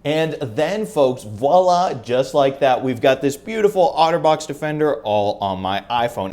And then folks, voila, just like that, we've got this beautiful OtterBox Defender all on my iPhone.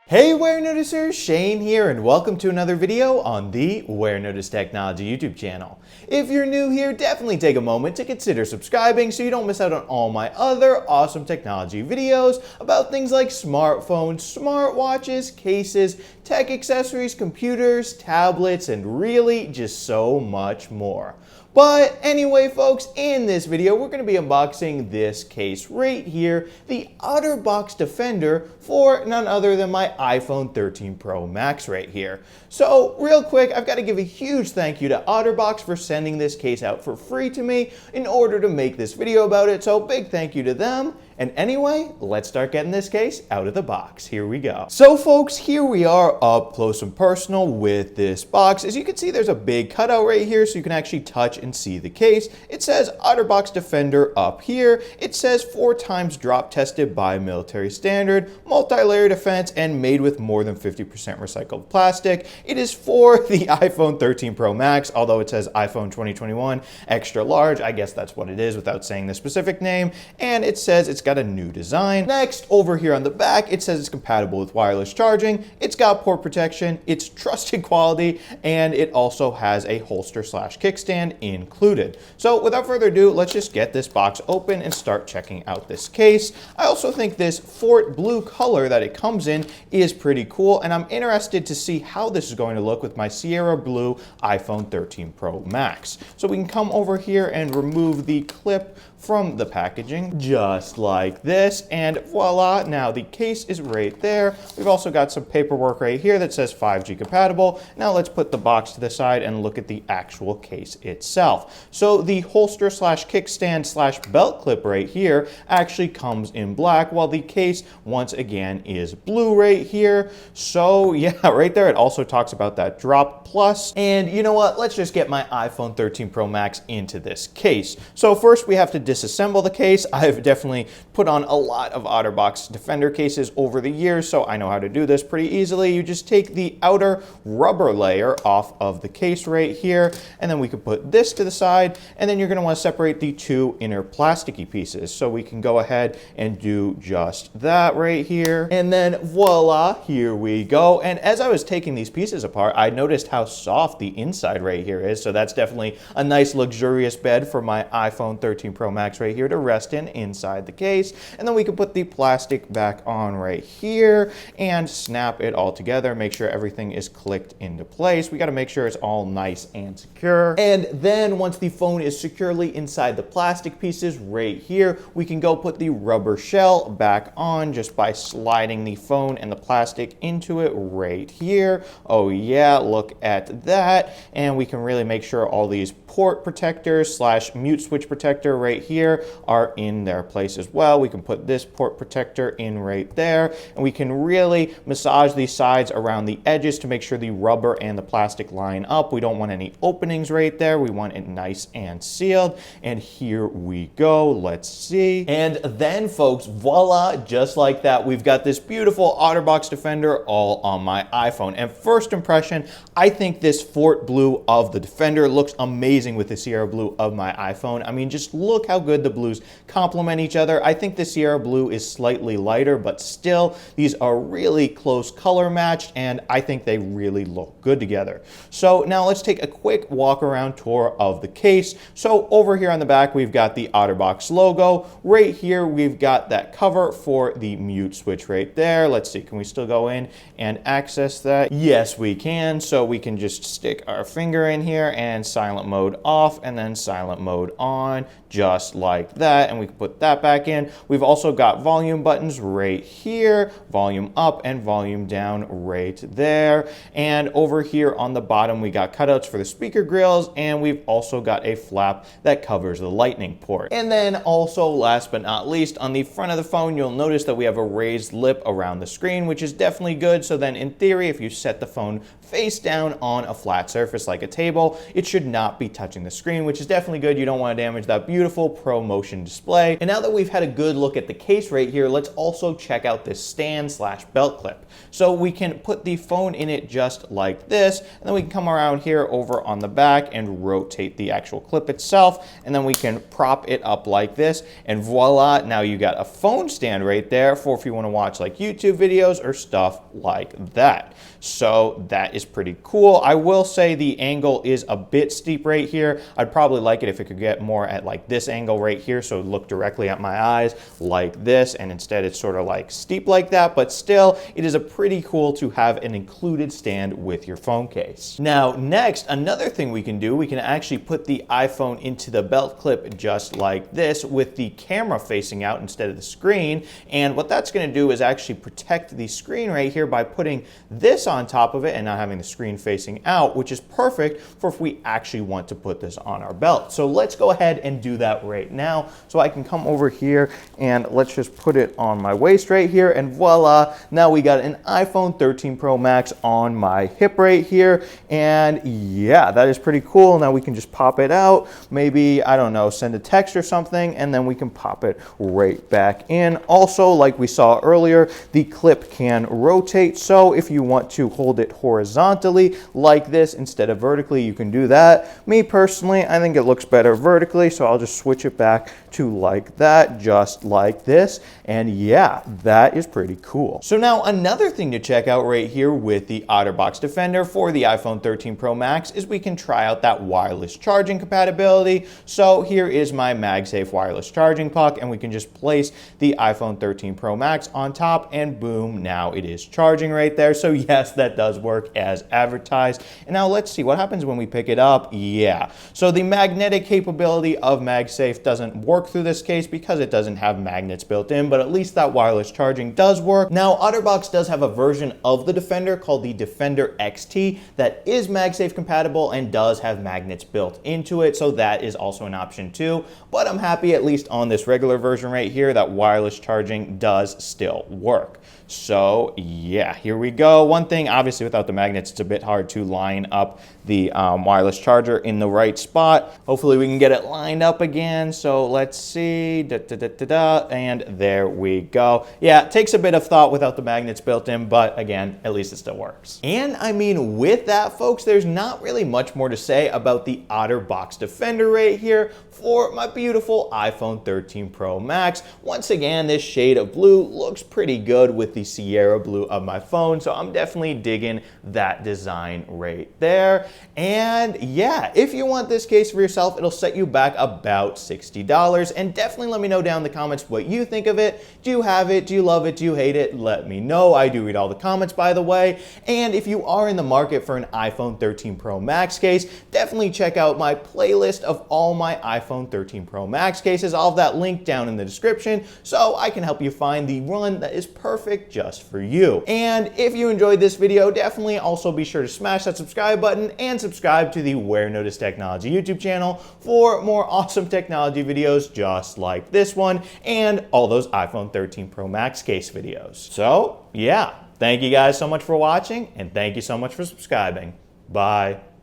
Hey Warenoticers, Shane here, and welcome to another video on the Warenotice Technology YouTube channel. If you're new here, definitely take a moment to consider subscribing so you don't miss out on all my other awesome technology videos about things like smartphones, smartwatches, cases, tech accessories, computers, tablets, and really just so much more. But anyway folks, in this video we're going to be unboxing this case right here, the OtterBox Defender for none other than my iPhone 13 Pro Max right here. So real quick, I've got to give a huge thank you to OtterBox for sending this case out for free to me in order to make this video about it, so big thank you to them. And anyway, let's start getting this case out of the box. Here we go. So folks, here we are up close and personal with this box. As you can see, there's a big cutout right here so you can actually touch and see the case. It says OtterBox Defender up here. It says 4 times drop tested by military standard, multi-layer defense, and made with more than 50% recycled plastic. It is for the iPhone 13 Pro Max, although it says iPhone 2021 extra large. I guess that's what it is without saying the specific name. And it says it's got a new design. Next, over here on the back, it says it's compatible with wireless charging, it's got port protection, it's trusted quality, and it also has a holster slash kickstand included. So without further ado, let's just get this box open and start checking out this case. I also think this fort blue color that it comes in is pretty cool, and I'm interested to see how this is going to look with my Sierra Blue iPhone 13 Pro Max. So we can come over here and remove the clip from the packaging just like this, and voila, now the case is right there. We've also got some paperwork right here that says 5G compatible. Now let's put the box to the side and look at the actual case itself. So the holster slash kickstand slash belt clip right here actually comes in black, while the case once again is blue right here. So yeah, right there it also talks about that drop plus. And you know what, let's just get my iPhone 13 Pro Max into this case. So first we have to disassemble the case. I've definitely put on a lot of OtterBox Defender cases over the years, so I know how to do this pretty easily. You just take the outer rubber layer off of the case right here, and then we can put this to the side, and then you're going to want to separate the 2 inner plasticky pieces. So we can go ahead and do just that right here, and then voila, here we go. And as I was taking these pieces apart, I noticed how soft the inside right here is, so that's definitely a nice luxurious bed for my iPhone 13 Pro Max right here to rest in inside the case. And then we can put the plastic back on right here and snap it all together, make sure everything is clicked into place. We got to make sure it's all nice and secure. And then once the phone is securely inside the plastic pieces right here, we can go put the rubber shell back on just by sliding the phone and the plastic into it right here. Oh yeah, look at that. And we can really make sure all these port protectors slash mute switch protector right here are in their place as well. We can put this port protector in right there, and we can really massage these sides around the edges to make sure the rubber and the plastic line up. We don't want any openings right there. We want it nice and sealed. And here we go. Let's see. And then folks, voila, just like that, we've got this beautiful OtterBox Defender all on my iPhone. And first impression, I think this fort blue of the Defender looks amazing with the Sierra Blue of my iPhone. I mean, just look how good the blues complement each other. I think the Sierra Blue is slightly lighter, but still, these are really close color matched, and I think they really look good together. So now let's take a quick walk around tour of the case. So over here on the back, we've got the OtterBox logo. Right here, we've got that cover for the mute switch right there. Let's see, can we still go in and access that? Yes, we can. So we can just stick our finger in here and silent mode off, and then silent mode on, just like that. And we can put that back in. We've also got volume buttons right here, volume up and volume down right there. And over here on the bottom, we got cutouts for the speaker grills, and we've also got a flap that covers the lightning port. And then also, last but not least, on the front of the phone, you'll notice that we have a raised lip around the screen, which is definitely good. So then in theory, if you set the phone face down on a flat surface like a table. It should not be touching the screen, which is definitely good. You don't want to damage that beautiful ProMotion display. And now that we've had a good look at the case right here, let's also check out this stand/belt clip. So we can put the phone in it just like this, and then we can come around here over on the back and rotate the actual clip itself, and then we can prop it up like this, and voila, now you got a phone stand right there for if you want to watch like YouTube videos or stuff like that. So that is pretty cool. I will say the angle is a bit steep right here. I'd probably like it if it could get more at like this angle right here, so look directly at my eyes like this, and instead it's sort of like steep like that, but still it is a pretty cool to have an included stand with your phone case. Now next, another thing we can do, we can actually put the iPhone into the belt clip just like this with the camera facing out instead of the screen, and what that's going to do is actually protect the screen right here by putting this on top of it and not having the screen facing out, which is perfect for if we actually want to put this on our belt. So let's go ahead and do that right now. So I can come over here and let's just put it on my waist right here, and voila, now we got an iPhone 13 Pro Max on my hip right here. And yeah, that is pretty cool. Now we can just pop it out, maybe, I don't know, send a text or something, and then we can pop it right back in. Also, like we saw earlier, the clip can rotate, so if you want to hold it horizontally like this instead of vertically, you can do that. Me personally, I think it looks better vertically, so I'll just switch it back to like that, just like this, and yeah, that is pretty cool. So now another thing to check out right here with the OtterBox Defender for the iPhone 13 Pro Max is we can try out that wireless charging compatibility. So here is my MagSafe wireless charging puck, and we can just place the iPhone 13 Pro Max on top, and boom, now it is charging right there. So yes, that does work as advertised. And now let's see what happens when we pick it up. Yeah, so the magnetic capability of MagSafe doesn't work through this case because it doesn't have magnets built in, but at least that wireless charging does work. Now OtterBox does have a version of the Defender called the Defender XT that is MagSafe compatible and does have magnets built into it, so that is also an option too. But I'm happy at least on this regular version right here that wireless charging does still work. So yeah, here we go. One thing, obviously without the magnets, it's a bit hard to line up the wireless charger in the right spot. Hopefully we can get it lined up again. So let's see, and there we go. Yeah, it takes a bit of thought without the magnets built in, but again, at least it still works. And I mean, with that, folks, there's not really much more to say about the OtterBox Defender right here for my beautiful iPhone 13 Pro Max. Once again, this shade of blue looks pretty good with the Sierra blue of my phone, so I'm definitely digging that design right there. And yeah, if you want this case for yourself, it'll set you back about $60. And definitely let me know down in the comments what you think of it. Do you have it? Do you love it? Do you hate it? Let me know. I do read all the comments, by the way. And if you are in the market for an iPhone 13 Pro Max case, definitely check out my playlist of all my iPhone 13 Pro Max cases. I'll have that link down in the description so I can help you find the one that is perfect just for you. And if you enjoyed this video, definitely also be sure to smash that subscribe button and subscribe to the Warenotice Technology YouTube channel for more awesome technology videos just like this one and all those iPhone 13 Pro Max case videos. So yeah, thank you guys so much for watching, and thank you so much for subscribing. Bye.